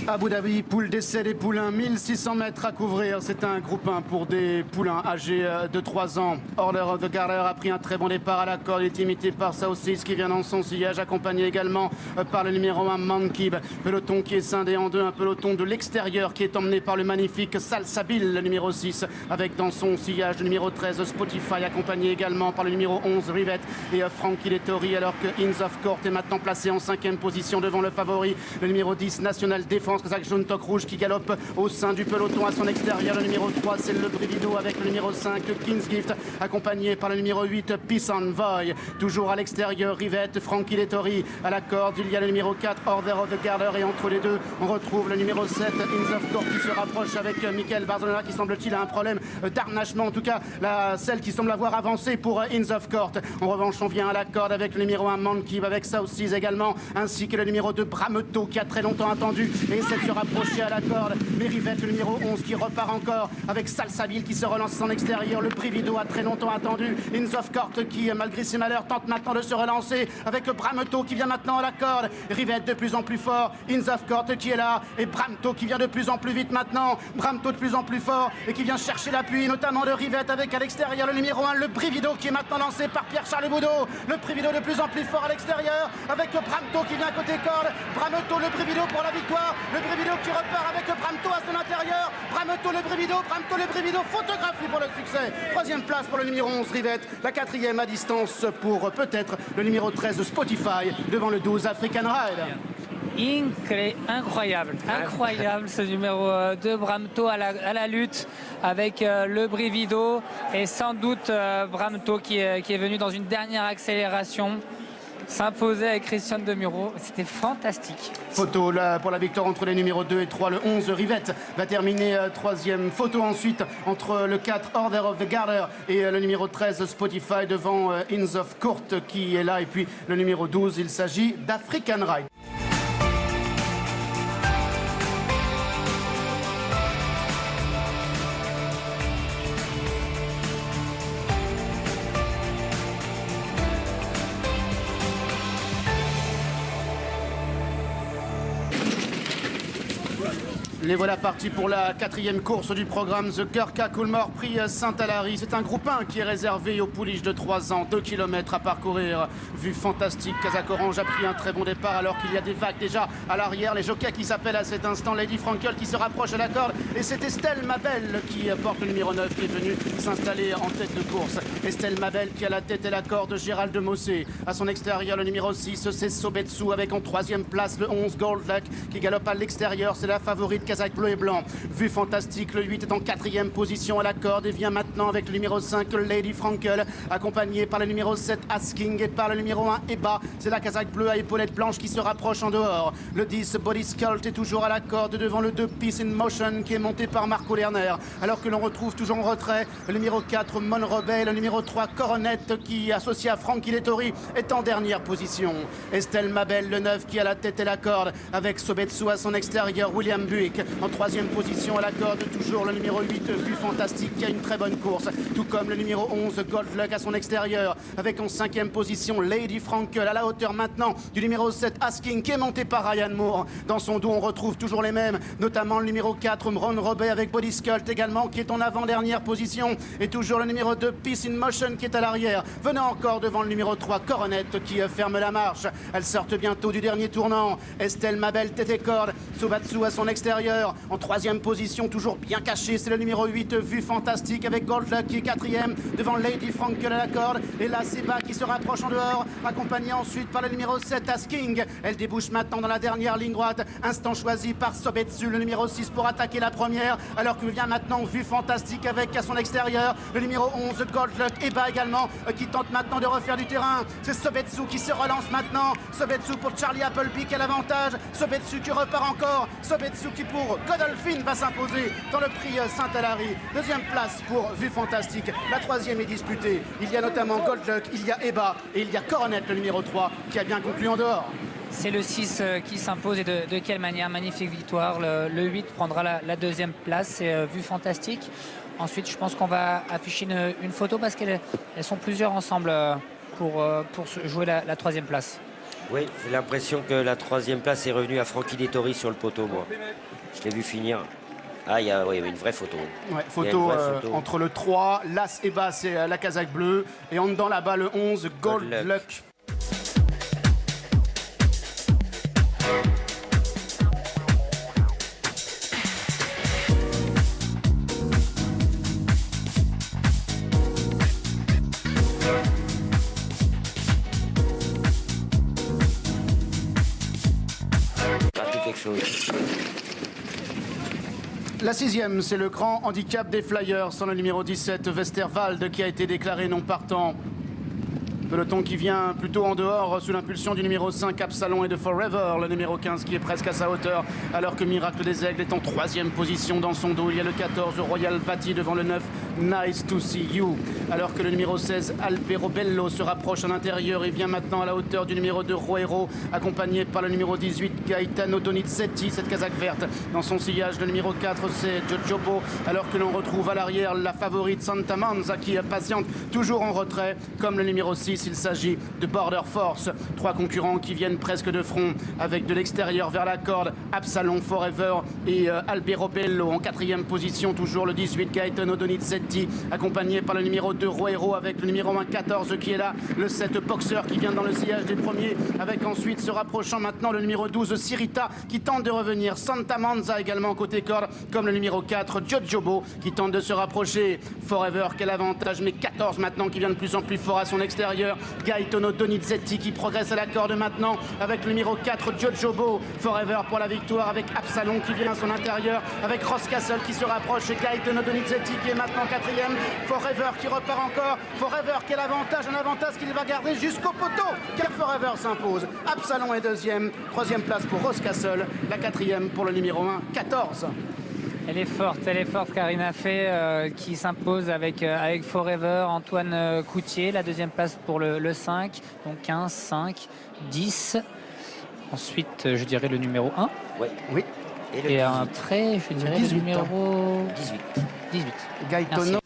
Abu Dhabi, poule d'essai des poulains, 1600 mètres à couvrir. C'est un groupe 1 pour des poulains âgés de 3 ans. Order of the Garter a pris un très bon départ à la corde. Il est imité par South Seas qui vient dans son sillage, accompagné également par le numéro 1 Mankib. Peloton qui est scindé en deux, un peloton de l'extérieur qui est emmené par le magnifique Salsabil, le numéro 6, avec dans son sillage le numéro 13 Spotify, accompagné également par le numéro 11 Rivet et Frankie Lettori, alors que Inns of Court est maintenant placé en 5e position devant le favori, le numéro 10 National Défense, Kazakh Jaune Toc Rouge qui galope au sein du peloton à son extérieur. Le numéro 3 c'est le Brivido avec le numéro 5 King's Gift, accompagné par le numéro 8 Peace and Voy. Toujours à l'extérieur Rivette, Frankie Lettori à la corde, il y a le numéro 4 Order of the Garter et entre les deux on retrouve le numéro 7 Inns of Court qui se rapproche avec Michael Barzonella qui semble-t-il a un problème d'harnachement, en tout cas celle qui semble avoir avancé pour Inns of Court. En revanche on vient à la corde avec le numéro 1 Mankib, avec South Seas également, ainsi que le numéro 2 Brameto qui a très longtemps attendu et essaie de se rapprocher à la corde. Mais Rivette, le numéro 11 qui repart encore avec Salsabil qui se relance en extérieur. Le Brivido a très longtemps attendu. Inns of Court qui, malgré ses malheurs, tente maintenant de se relancer avec Brameto qui vient maintenant à la corde. Rivette de plus en plus fort. Inns of Court qui est là et Brameto qui vient de plus en plus vite maintenant. Brameto de plus en plus fort et qui vient chercher l'appui notamment de Rivette avec à l'extérieur le numéro 1, le Brivido qui est maintenant lancé par Pierre-Charles Boudot. Le Brivido de plus en plus fort à l'extérieur avec Brameto qui vient côté corde. Brameto, le Brivido pour la victoire. Le Brivido qui repart avec Brameto à son intérieur. Brameto, le Brivido, Brameto, le Brivido, photographie pour le succès. 3e place pour le numéro 11 Rivette. La 4e à distance pour peut-être le numéro 13 Spotify devant le 12 African Ride. Incroyable, incroyable ce numéro 2 Brameto à la lutte avec le Brivido et sans doute Brameto qui est venu dans une dernière accélération s'imposer avec Christian Demuro. C'était fantastique. Photo là pour la victoire entre les numéros 2 et 3. Le 11 Rivette va terminer 3e. Photo ensuite entre le 4 Order of the Garter et le numéro 13 Spotify devant Inns of Court qui est là. Et puis le numéro 12, il s'agit d'African Ride. Les voilà partis pour la 4e course du programme The Gurkha Coolmore Prix Saint-Alary. C'est un groupe 1 qui est réservé aux pouliches de 3 ans, 2 km à parcourir. Vue fantastique, Kazakh Orange a pris un très bon départ alors qu'il y a des vagues déjà à l'arrière. Les jockeys qui s'appellent à cet instant Lady Frankel qui se rapproche à la corde. Et c'est Estelle Mabel qui porte le numéro 9 qui est venu s'installer en tête de course. Estelle Mabel qui a la tête et la corde, Gérald de Mossé. À son extérieur, le numéro 6, c'est Sobetsu avec en 3e place le 11 Gold Luck qui galope à l'extérieur. C'est la favorite Kazakh bleu et blanc. Vue fantastique, le 8 est en 4e position à la corde et vient maintenant avec le numéro 5 Lady Frankel, accompagné par le numéro 7 Asking et par le numéro 1 Eba. C'est la Kazakh bleue à épaulettes blanches qui se rapproche en dehors. Le 10 Body Sculpt est toujours à la corde devant le 2 Peace in Motion qui est monté par Marco Lerner, alors que l'on retrouve toujours en retrait le numéro 4 Monroe Bay, le numéro 3 Coronet qui, associé à Frankie Lettori, est en dernière position. Estelle Mabel, le 9 qui a la tête et la corde avec Sobetsu à son extérieur, William Buick en 3e position à la corde, toujours le numéro 8 Vue Fantastique qui a une très bonne course, tout comme le numéro 11 Gold Luck à son extérieur, avec en 5e position Lady Frankel à la hauteur maintenant du numéro 7 Asking qui est monté par Ryan Moore. Dans son dos on retrouve toujours les mêmes, notamment le numéro 4 Ron Robet avec Body Sculpt également qui est en avant-dernière position, et toujours le numéro 2 Peace in Motion qui est à l'arrière, venant encore devant le numéro 3 Coronet qui ferme la marche. Elles sortent bientôt du dernier tournant. Estelle Mabel tête et corde, Sobatsu à son extérieur en 3e position, toujours bien caché, c'est le numéro 8 Vue Fantastique avec Gold Luck qui est 4e devant Lady Frankel à la corde, et là c'est Bas qui se rapproche en dehors, accompagné ensuite par le numéro 7 Asking. Elle débouche maintenant dans la dernière ligne droite, instant choisi par Sobetsu, le numéro 6 pour attaquer la première, alors que vient maintenant Vue Fantastique avec à son extérieur le numéro 11 Gold Luck et Bas également qui tente maintenant de refaire du terrain. C'est Sobetsu qui se relance maintenant, Sobetsu pour Charlie Appleby qui a l'avantage, Sobetsu qui repart encore, Sobetsu qui pour Godolphin va s'imposer dans le prix Saint-Alary. 2e place pour Vue Fantastique. La 3e est disputée. Il y a notamment Gold Luck, il y a Eba et il y a Coronet, le numéro 3, qui a bien conclu en dehors. C'est le 6 qui s'impose et de quelle manière. Magnifique victoire. Le 8 prendra la 2e place. C'est Vue Fantastique. Ensuite, je pense qu'on va afficher une photo parce qu'elles sont plusieurs ensemble pour jouer la 3e place. Oui, j'ai l'impression que la 3e place est revenue à Frankie Dettori sur le poteau, moi. Je l'ai vu finir. Ah, il y a une vraie photo. Ouais, Il y a une vraie photo entre le 3, l'As et Bas, c'est la casaque bleue. Et en dedans là-bas, le 11, Gold Luck. Quelque chose. La 6e, c'est le grand handicap des Flyers, sans le numéro 17, Westerwald, qui a été déclaré non partant. Peloton qui vient plutôt en dehors sous l'impulsion du numéro 5 Absalon et de Forever, le numéro 15 qui est presque à sa hauteur, alors que Miracle des Aigles est en 3e position dans son dos. Il y a le 14 Royal Vati devant le 9 Nice to See You, alors que le numéro 16 Alpero Bello se rapproche en intérieur et vient maintenant à la hauteur du numéro 2 Roero, accompagné par le numéro 18 Gaetano Donizetti, cette casaque verte. Dans son sillage, le numéro 4 c'est Jojobo, alors que l'on retrouve à l'arrière la favorite Santa Manza qui patiente toujours en retrait, comme le numéro 6. Il s'agit de Border Force. 3 concurrents qui viennent presque de front avec de l'extérieur vers la corde Absalon, Forever et Alpero Bello. En 4e position, toujours le 18 Gaetano Donizetti, accompagné par le numéro 2 Roero avec le numéro 1 14 qui est là, le 7 Boxer qui vient dans le sillage des premiers, avec ensuite se rapprochant maintenant le numéro 12 Sirita qui tente de revenir. Santa Manza également côté corde, comme le numéro 4 Jojobo qui tente de se rapprocher. Forever, quel avantage, mais 14 maintenant qui vient de plus en plus fort à son extérieur. Gaetano Donizetti qui progresse à la corde maintenant avec le numéro 4 Jojobo. Forever pour la victoire avec Absalon qui vient à son intérieur, avec Ross Castle qui se rapproche et Gaetano Donizetti qui est maintenant 4e. Forever qui repart encore. Forever quel avantage, un avantage qu'il va garder jusqu'au poteau. Quel Forever s'impose. Absalon est 2e, 3e place pour Ross Castle, la 4e pour le numéro 1 14. Elle est forte, Karina Fay qui s'impose avec Forever, Antoine Coutier, la 2e place pour le 5, donc 15, 5, 10. Ensuite, je dirais le numéro 1. Oui. Et après, je dirais le numéro 18. Gaetano